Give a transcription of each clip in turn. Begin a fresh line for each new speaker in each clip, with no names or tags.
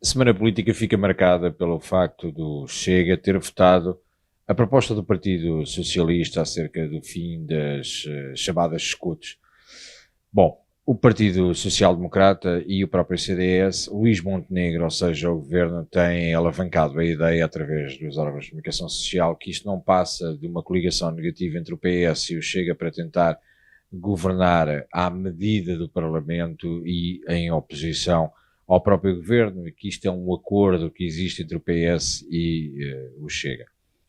A semana política fica marcada pelo facto do Chega ter votado a proposta do Partido Socialista acerca do fim das chamadas escutas. Bom, o Partido Social Democrata e o próprio CDS, Luís Montenegro, ou seja, o governo, tem alavancado a ideia, através dos órgãos de comunicação social, que isto não passa de uma coligação negativa entre o PS e o Chega para tentar governar à medida do Parlamento e em oposição ao próprio governo, e que isto é um acordo que existe entre o PS e o Chega.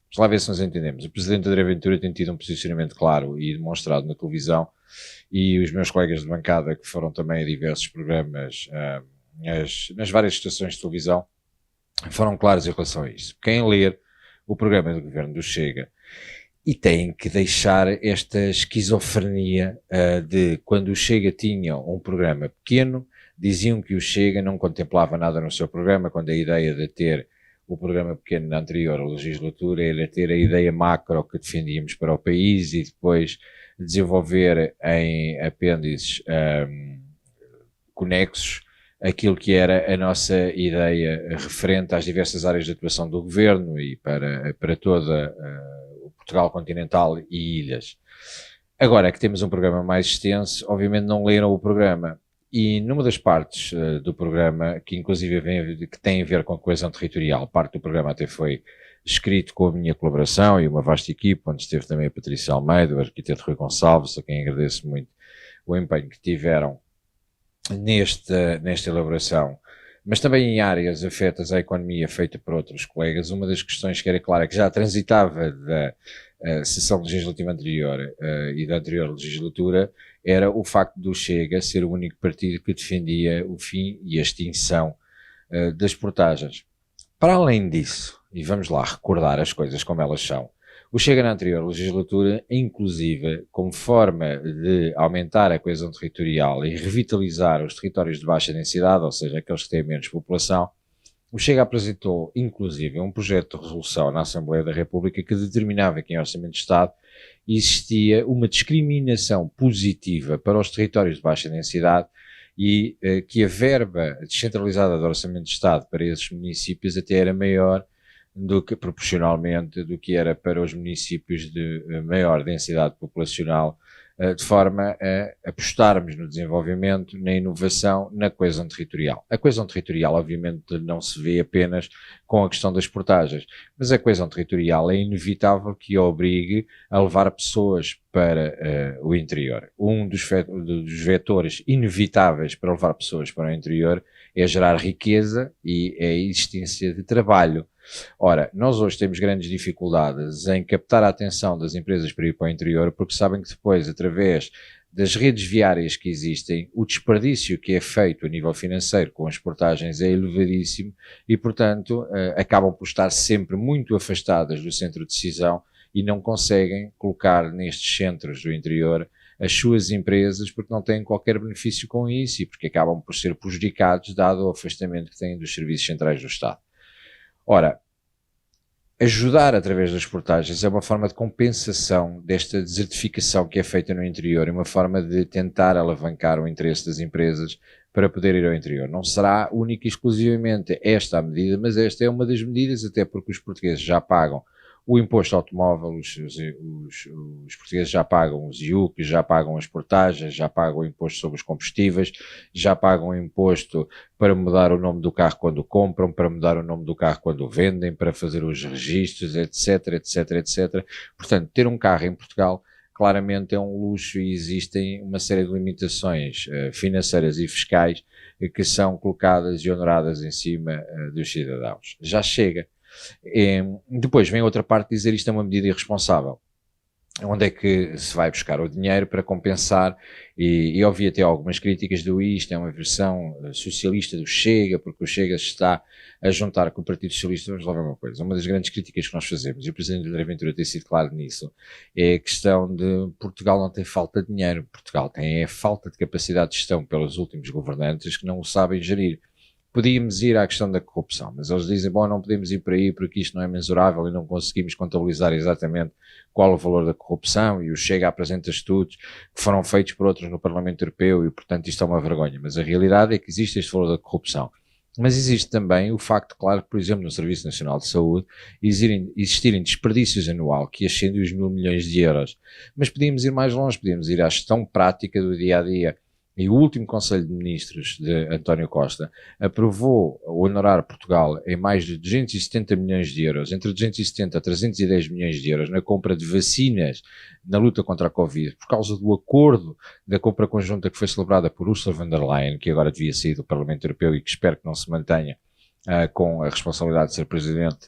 Vamos lá ver se nos entendemos. O Presidente André Ventura tem tido um posicionamento claro e demonstrado na televisão, e os meus colegas de bancada, que foram também a diversos programas nas várias estações de televisão, foram claros em relação a isso. Quem ler o programa do governo do Chega, e tem que deixar esta esquizofrenia de quando o Chega tinha um programa pequeno, diziam que o Chega não contemplava nada no seu programa, quando a ideia de ter o programa pequeno na anterior legislatura era ter a ideia macro que defendíamos para o país e depois desenvolver em apêndices conexos aquilo que era a nossa ideia referente às diversas áreas de atuação do governo e para toda o Portugal continental e ilhas. Agora que temos um programa mais extenso, obviamente não leram o programa. E numa das partes do programa, que inclusive que tem a ver com a coesão territorial, parte do programa até foi escrito com a minha colaboração e uma vasta equipe, onde esteve também a Patrícia Almeida, o arquiteto Rui Gonçalves, a quem agradeço muito o empenho que tiveram nesta elaboração, mas também em áreas afetas à economia feita por outros colegas. Uma das questões que era clara, que já transitava da sessão legislativa anterior e da anterior legislatura, era o facto do Chega ser o único partido que defendia o fim e a extinção das portagens. Para além disso, e vamos lá recordar as coisas como elas são, o Chega na anterior legislatura, inclusive, como forma de aumentar a coesão territorial e revitalizar os territórios de baixa densidade, ou seja, aqueles que têm menos população, o Chega apresentou, inclusive, um projeto de resolução na Assembleia da República que determinava que em Orçamento de Estado existia uma discriminação positiva para os territórios de baixa densidade e que a verba descentralizada do Orçamento de Estado para esses municípios até era maior do que proporcionalmente do que era para os municípios de maior densidade populacional, de forma a apostarmos no desenvolvimento, na inovação, na coesão territorial. A coesão territorial, obviamente, não se vê apenas com a questão das portagens, mas a coesão territorial é inevitável que a obrigue a levar pessoas para o interior. Um dos vetores inevitáveis para levar pessoas para o interior é gerar riqueza e é a existência de trabalho. Ora, nós hoje temos grandes dificuldades em captar a atenção das empresas para ir para o interior, porque sabem que depois, através das redes viárias que existem, o desperdício que é feito a nível financeiro com as portagens é elevadíssimo e, portanto, acabam por estar sempre muito afastadas do centro de decisão e não conseguem colocar nestes centros do interior as suas empresas, porque não têm qualquer benefício com isso e porque acabam por ser prejudicados dado o afastamento que têm dos serviços centrais do Estado. Ora, ajudar através das portagens é uma forma de compensação desta desertificação que é feita no interior, é uma forma de tentar alavancar o interesse das empresas para poder ir ao interior. Não será única e exclusivamente esta a medida, mas esta é uma das medidas, até porque os portugueses já pagam o imposto automóvel, os portugueses já pagam os IUC, já pagam as portagens, já pagam o imposto sobre os combustíveis, já pagam o imposto para mudar o nome do carro quando o compram, para mudar o nome do carro quando o vendem, para fazer os registros, etc, etc, etc. Portanto, ter um carro em Portugal claramente é um luxo e existem uma série de limitações financeiras e fiscais que são colocadas e honoradas em cima dos cidadãos. Já chega. Depois vem outra parte de dizer isto é uma medida irresponsável. Onde é que se vai buscar o dinheiro para compensar? E ouvi até algumas críticas do isto, é uma versão socialista do Chega, porque o Chega se está a juntar com o Partido Socialista. Vamos lá ver uma coisa. Uma das grandes críticas que nós fazemos, e o Presidente André Ventura tem sido claro nisso, é a questão de Portugal não tem falta de dinheiro. Portugal tem falta de capacidade de gestão pelos últimos governantes que não o sabem gerir. Podíamos ir à questão da corrupção, mas eles dizem, bom, não podemos ir por aí porque isto não é mensurável e não conseguimos contabilizar exatamente qual o valor da corrupção, e o Chega apresenta estudos que foram feitos por outros no Parlamento Europeu e, portanto, isto é uma vergonha. Mas a realidade é que existe este valor da corrupção. Mas existe também o facto, claro, que, por exemplo, no Serviço Nacional de Saúde existirem desperdícios anual que ascendem os 1.000 milhões de euros. Mas podíamos ir mais longe, podíamos ir à gestão prática do dia-a-dia. E o último Conselho de Ministros de António Costa aprovou honorar Portugal em mais de 270 milhões de euros, entre 270 a 310 milhões de euros, na compra de vacinas na luta contra a Covid, por causa do acordo da compra conjunta que foi celebrada por Ursula von der Leyen, que agora devia sair do Parlamento Europeu e que espero que não se mantenha com a responsabilidade de ser Presidente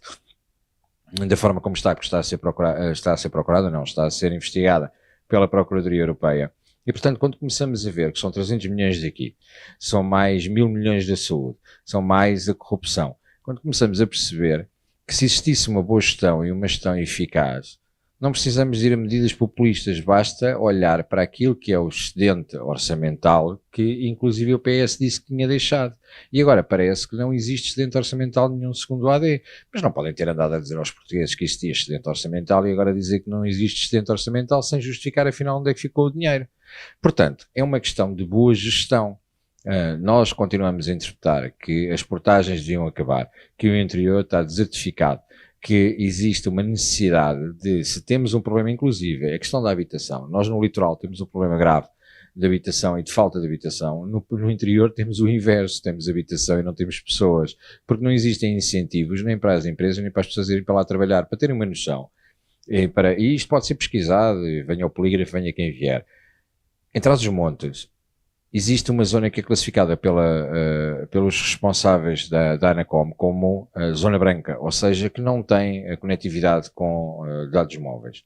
da forma como está, porque está a ser investigada pela Procuradoria Europeia. E, portanto, quando começamos a ver que são 300 milhões daqui, são mais 1.000 milhões da saúde, são mais a corrupção, quando começamos a perceber que se existisse uma boa gestão e uma gestão eficaz, não precisamos ir a medidas populistas, basta olhar para aquilo que é o excedente orçamental que, inclusive, o PS disse que tinha deixado. E agora parece que não existe excedente orçamental nenhum segundo o AD. Mas não podem ter andado a dizer aos portugueses que existia excedente orçamental e agora dizer que não existe excedente orçamental sem justificar, afinal, onde é que ficou o dinheiro. Portanto, é uma questão de boa gestão. Nós continuamos a interpretar que as portagens deviam acabar, que o interior está desertificado, que existe uma necessidade de, se temos um problema, inclusive, a questão da habitação. Nós no litoral temos um problema grave de habitação e de falta de habitação. No interior temos o inverso, temos habitação e não temos pessoas, porque não existem incentivos nem para as empresas nem para as pessoas irem para lá trabalhar, para terem uma noção. E isto pode ser pesquisado, venha o polígrafo, venha quem vier. Em Trás-os-Montes, existe uma zona que é classificada pelos responsáveis da Anacom como zona branca, ou seja, que não tem a conectividade com dados móveis.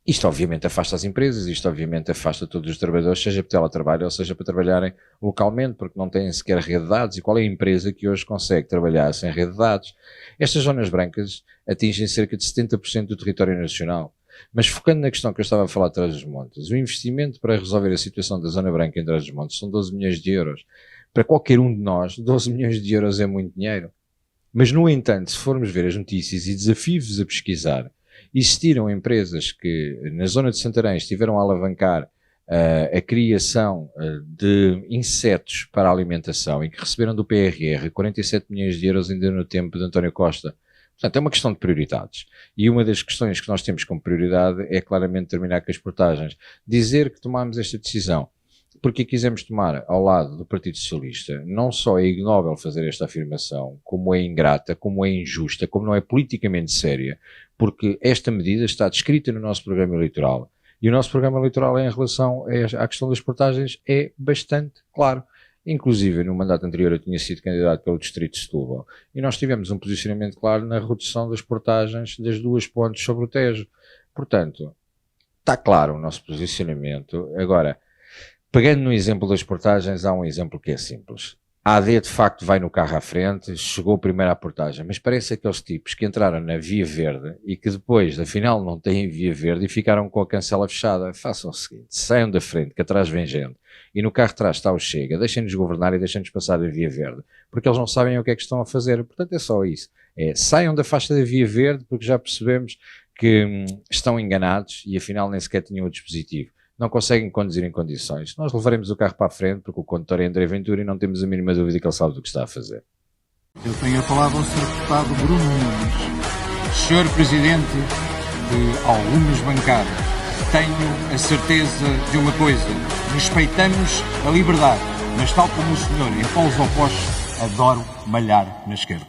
Isto obviamente afasta as empresas, isto obviamente afasta todos os trabalhadores, seja para teletrabalho ou seja para trabalharem localmente, porque não têm sequer rede de dados. E qual é a empresa que hoje consegue trabalhar sem rede de dados? Estas zonas brancas atingem cerca de 70% do território nacional. Mas focando na questão que eu estava a falar de Trás-os-Montes, o investimento para resolver a situação da zona branca em Trás-os-Montes são 12 milhões de euros. Para qualquer um de nós, 12 milhões de euros é muito dinheiro. Mas, no entanto, se formos ver as notícias e desafio-vos a pesquisar, existiram empresas que, na zona de Santarém, estiveram a alavancar a criação de insetos para a alimentação e que receberam do PRR 47 milhões de euros ainda no tempo de António Costa. Portanto, é uma questão de prioridades. E uma das questões que nós temos como prioridade é claramente terminar com as portagens. Dizer que tomámos esta decisão porque a quisemos tomar ao lado do Partido Socialista, não só é ignóbil fazer esta afirmação, como é ingrata, como é injusta, como não é politicamente séria, porque esta medida está descrita no nosso programa eleitoral. E o nosso programa eleitoral em relação à questão das portagens é bastante claro. Inclusive, no mandato anterior eu tinha sido candidato pelo Distrito de Setúbal e nós tivemos um posicionamento claro na redução das portagens das 2 pontes sobre o Tejo. Portanto, está claro o nosso posicionamento. Agora, pegando no exemplo das portagens, há um exemplo que é simples. A AD de facto vai no carro à frente, chegou primeiro à portagem, mas parece aqueles tipos que entraram na Via Verde e que depois, afinal, não têm Via Verde e ficaram com a cancela fechada. Façam o seguinte, saiam da frente, que atrás vem gente, e no carro de trás está o Chega, deixem-nos governar e deixem-nos passar a Via Verde, porque eles não sabem o que é que estão a fazer. Portanto, é só isso. Saiam da faixa da Via Verde, porque já percebemos que estão enganados e afinal nem sequer tinham o dispositivo. Não conseguem conduzir em condições. Nós levaremos o carro para a frente porque o condutor é André Ventura e não temos a mínima dúvida que ele sabe do que está a fazer.
Eu tenho a palavra ao Sr. Deputado Bruno Nunes. Sr. Presidente de algumas bancadas, tenho a certeza de uma coisa. Respeitamos a liberdade, mas tal como o senhor em polos opostos, adoro malhar na esquerda.